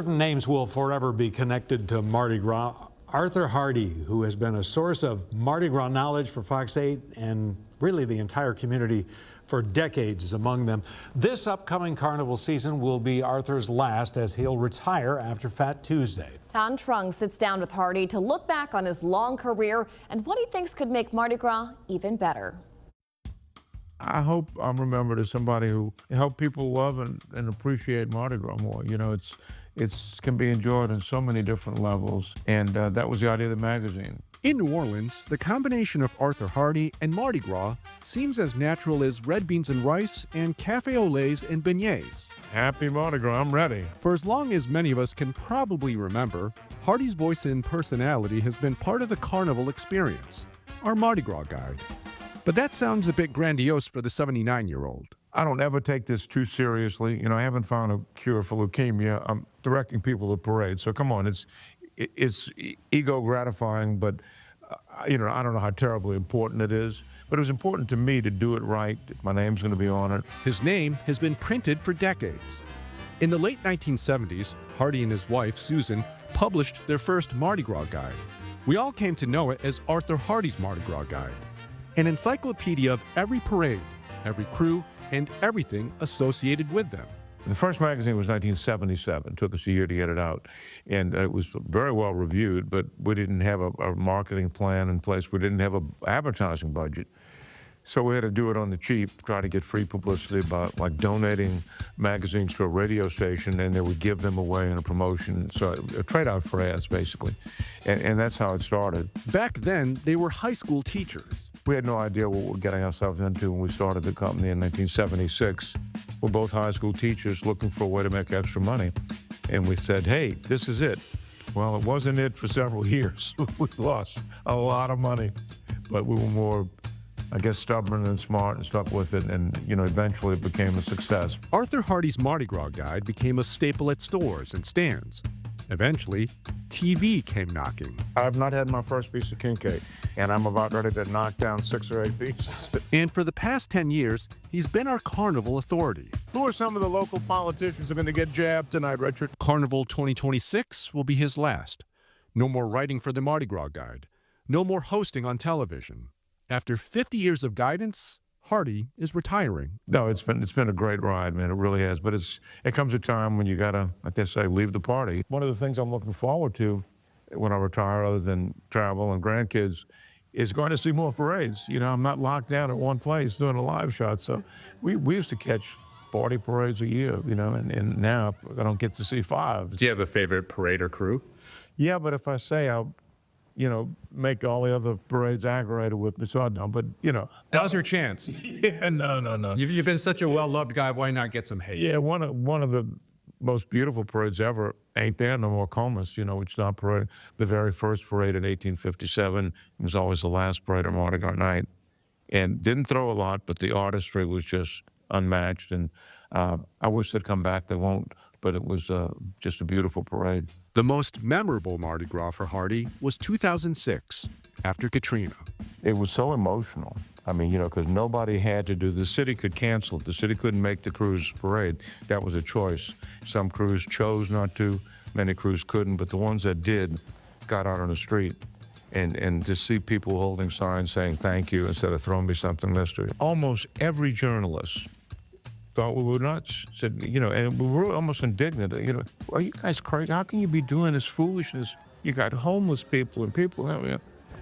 Certain names will forever be connected to Mardi Gras. Arthur Hardy, who has been a source of Mardi Gras knowledge for Fox 8 and really the entire community for decades, is among them. This upcoming carnival season will be Arthur's last, as he'll retire after Fat Tuesday. Tan Trung sits down with Hardy to look back on his long career and what he thinks could make Mardi Gras even better. I hope I'm remembered as somebody who helped people love and appreciate Mardi Gras more. You know, it can be enjoyed on so many different levels, and that was the idea of the magazine. In New Orleans, the combination of Arthur Hardy and Mardi Gras seems as natural as red beans and rice and cafe au laits and beignets. Happy Mardi Gras, I'm ready. For as long as many of us can probably remember, Hardy's voice and personality has been part of the carnival experience, our Mardi Gras guide. But that sounds a bit grandiose for the 79-year-old. I don't ever take this too seriously. You know, I haven't found a cure for leukemia. I'm directing people to parades, so come on, it's ego gratifying, but you know, I don't know how terribly important it is, but it was important to me to do it right. My name's going to be on it. His name has been printed for decades. In the late 1970s, Hardy and his wife, Susan, published their first Mardi Gras guide. We all came to know it as Arthur Hardy's Mardi Gras Guide, an encyclopedia of every parade, every crew, and everything associated with them. The first magazine was 1977. It took us a year to get it out. And it was very well reviewed, but we didn't have a marketing plan in place. We didn't have an advertising budget. So we had to do it on the cheap, try to get free publicity about like donating magazines to a radio station, and they would give them away in a promotion. So a trade-out for ads, basically. And that's how it started. Back then, they were high school teachers. We had no idea what we were getting ourselves into when we started the company in 1976. We're both high school teachers looking for a way to make extra money. And we said, hey, this is it. Well, it wasn't it for several years. We lost a lot of money, but we were more, I guess, stubborn and smart and stuck with it, and you know, eventually it became a success. Arthur Hardy's Mardi Gras Guide became a staple at stores and stands. Eventually, TV came knocking. I've not had my first piece of king cake, and I'm about ready to knock down 6 or 8 pieces. And for the past 10 years, he's been our carnival authority. Who are some of the local politicians who are going to get jabbed tonight, Richard? Carnival 2026 will be his last. No more writing for the Mardi Gras Guide. No more hosting on television. After 50 years of guidance, Hardy is retiring. No, it's been a great ride, man. It really has. But it comes a time when you gotta, like they say, leave the party. One of the things I'm looking forward to when I retire, other than travel and grandkids, is going to see more parades. You know, I'm not locked down at one place doing a live shot. So we used to catch 40 parades a year, you know, and now I don't get to see 5. Do you have a favorite parade or crew? Yeah, but if I say I'll, you know, make all the other parades aggravated with me, so I don't. But, you know. Now's your chance. Yeah, no. You've been such a well-loved guy. Why not get some hate? Yeah, one of the most beautiful parades ever ain't there no more. Comus, you know, which is our parade. The very first parade in 1857. It was always the last parade on Mardi Gras night. And didn't throw a lot, but the artistry was just unmatched. And I wish they'd come back. They won't. But it was just a beautiful parade. The most memorable Mardi Gras for Hardy was 2006, after Katrina. It was so emotional. I mean, you know, because nobody had to do, the city could cancel it. The city couldn't make the cruise parade. That was a choice. Some crews chose not to, many crews couldn't, but the ones that did got out on the street. And to see people holding signs saying thank you instead of throwing me something, mister. Almost every journalist thought we were nuts, said, you know, and we were almost indignant. You know, are you guys crazy? How can you be doing this foolishness? You got homeless people and people,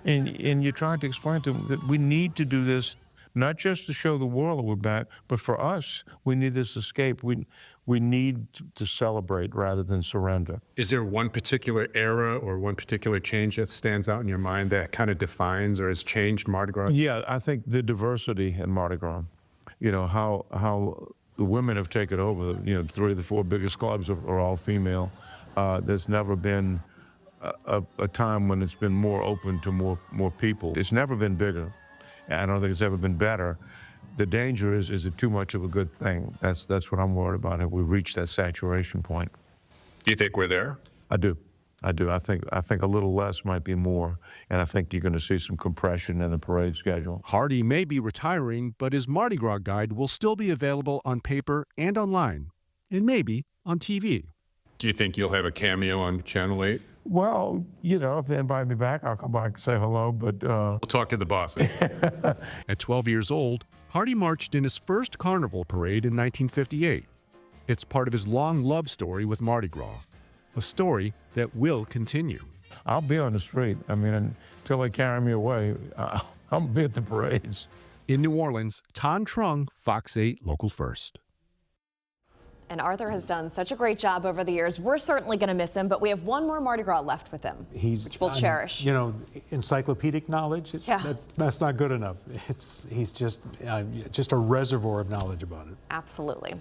and you're trying to explain to them that we need to do this, not just to show the world that we're back, but for us, we need this escape. We need to celebrate rather than surrender. Is there one particular era or one particular change that stands out in your mind that kind of defines or has changed Mardi Gras? Yeah, I think the diversity in Mardi Gras. You know, how the women have taken over. You know, 3 of the 4 biggest clubs are all female. There's never been a time when it's been more open to more people. It's never been bigger. I don't think it's ever been better. The danger is it too much of a good thing? That's what I'm worried about. Have we reached that saturation point? Do you think we're there? I do. I think a little less might be more, and I think you're going to see some compression in the parade schedule. Hardy may be retiring, but his Mardi Gras guide will still be available on paper and online, and maybe on TV. Do you think you'll have a cameo on Channel 8? Well, you know, if they invite me back, I'll come back and say hello, but We'll talk to the boss. At 12 years old, Hardy marched in his first carnival parade in 1958. It's part of his long love story with Mardi Gras, a story that will continue. I'll be on the street. I mean, until they carry me away, I'll be at the parades. In New Orleans, Tan Trung, Fox 8 Local First. And Arthur has done such a great job over the years. We're certainly going to miss him, but we have one more Mardi Gras left with him, which we'll cherish. You know, encyclopedic knowledge, that's not good enough. He's just a reservoir of knowledge about it. Absolutely.